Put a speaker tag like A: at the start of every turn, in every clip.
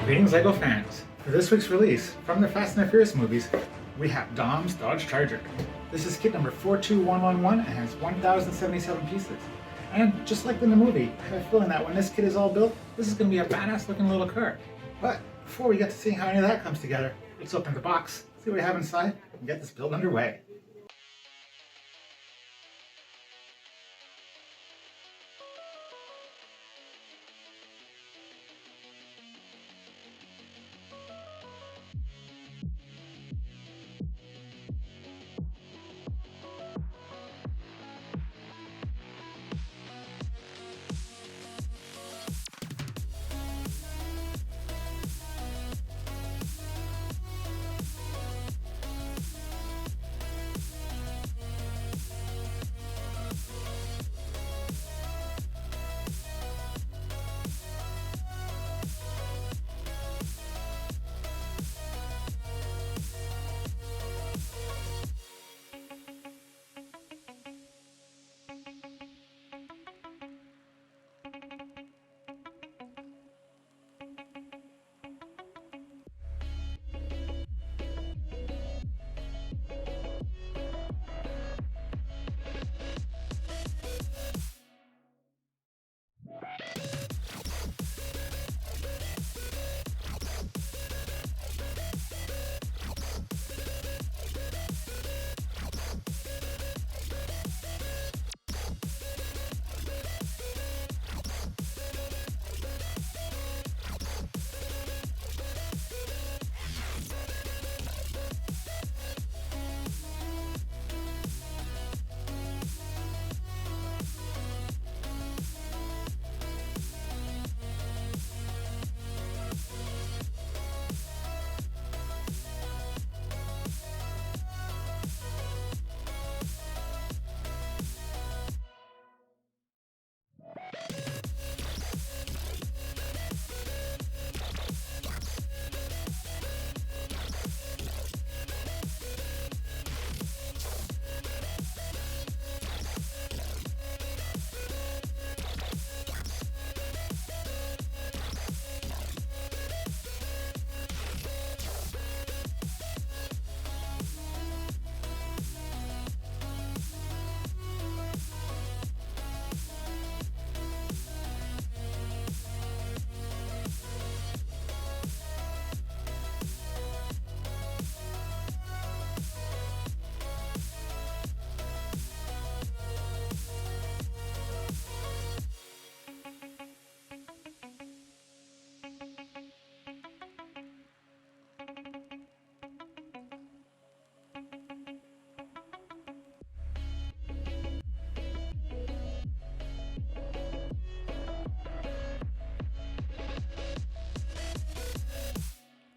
A: Greetings LEGO fans! For this week's release, from the Fast and the Furious movies, we have Dom's Dodge Charger. This is kit number 42111 and has 1,077 pieces. And just like in the movie, I have a feeling that when this kit is all built, this is going to be a badass looking little car. But before we get to seeing how any of that comes together, let's open the box, see what we have inside, and get this build underway.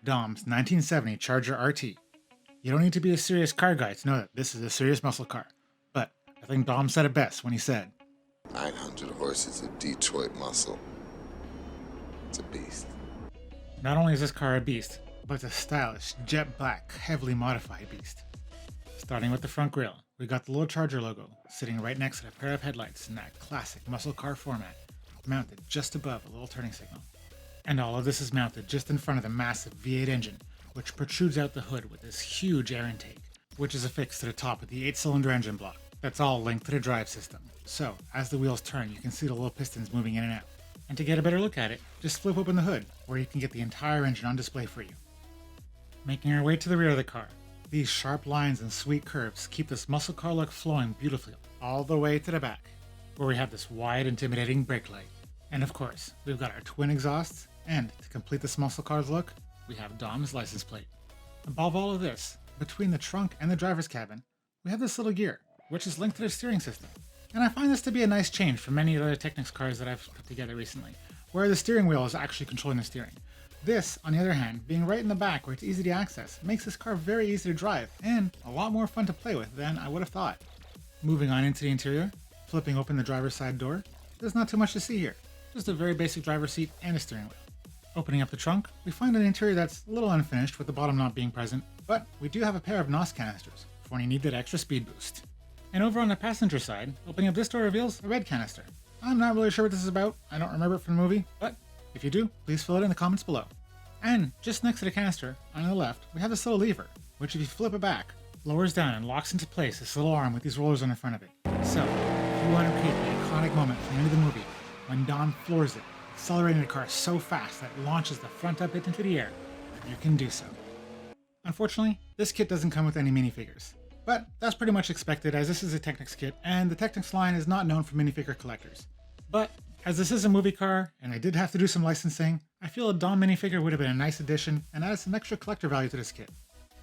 A: Dom's 1970 Charger RT. You don't need to be a serious car guy to know that this is a serious muscle car. But I think Dom said it best when he said,
B: 900 horses of Detroit muscle. It's a beast.
A: not only is this car a beast, but it's a stylish, jet black, heavily modified beast. Starting with the front grille, we got the little Charger logo sitting right next to a pair of headlights in that classic muscle car format, mounted just above a little turning signal. And all of this is mounted just in front of the massive V8 engine, which protrudes out the hood with this huge air intake, which is affixed to the top of the 8-cylinder engine block. That's all linked to the drive system. So, as the wheels turn, you can see the little pistons moving in and out. And to get a better look at it, just flip open the hood, where you can get the entire engine on display for you. Making our way to the rear of the car, these sharp lines and sweet curves keep this muscle car look flowing beautifully all the way to the back, where we have this wide, intimidating brake light. And of course, we've got our twin exhausts, and to complete this muscle car's look, we have Dom's license plate. Above all of this, between the trunk and the driver's cabin, we have this little gear, which is linked to the steering system. And I find this to be a nice change from many other Technics cars that I've put together recently, where the steering wheel is actually controlling the steering. This, on the other hand, being right in the back where it's easy to access, makes this car very easy to drive, and a lot more fun to play with than I would have thought. Moving on into the interior, flipping open the driver's side door, there's not too much to see here. Just a very basic driver's seat and a steering wheel. Opening up the trunk, we find an interior that's a little unfinished with the bottom not being present, but we do have a pair of NOS canisters for when you need that extra speed boost. And over on the passenger side, opening up this door reveals a red canister. I'm not really sure what this is about, I don't remember it from the movie, but if you do, please fill it in the comments below. And just next to the canister, on the left, we have this little lever, which if you flip it back, lowers down and locks into place this little arm with these rollers on the front of it. So, if you want to create the iconic moment from the end of the movie, when Dom floors it, accelerating the car so fast that it launches the front up it into the air, you can do so. Unfortunately, this kit doesn't come with any minifigures. But that's pretty much expected as this is a Technics kit, and the Technics line is not known for minifigure collectors. But as this is a movie car, and I did have to do some licensing, I feel a Dom minifigure would have been a nice addition and added some extra collector value to this kit.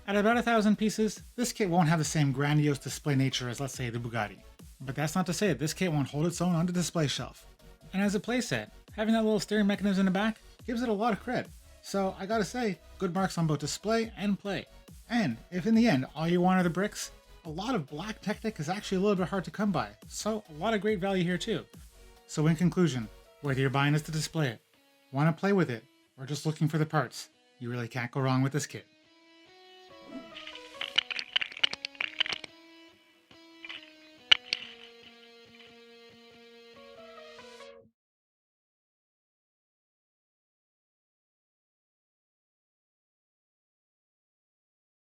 A: At about 1,000 pieces, this kit won't have the same grandiose display nature as, let's say, the Bugatti. But that's not to say that this kit won't hold its own on the display shelf. And as a playset, having that little steering mechanism in the back gives it a lot of cred. So I gotta say, good marks on both display and play. And if in the end all you want are the bricks, a lot of black Technic is actually a little bit hard to come by, so a lot of great value here too. So in conclusion, whether you're buying this to display it, want to play with it, or just looking for the parts, you really can't go wrong with this kit.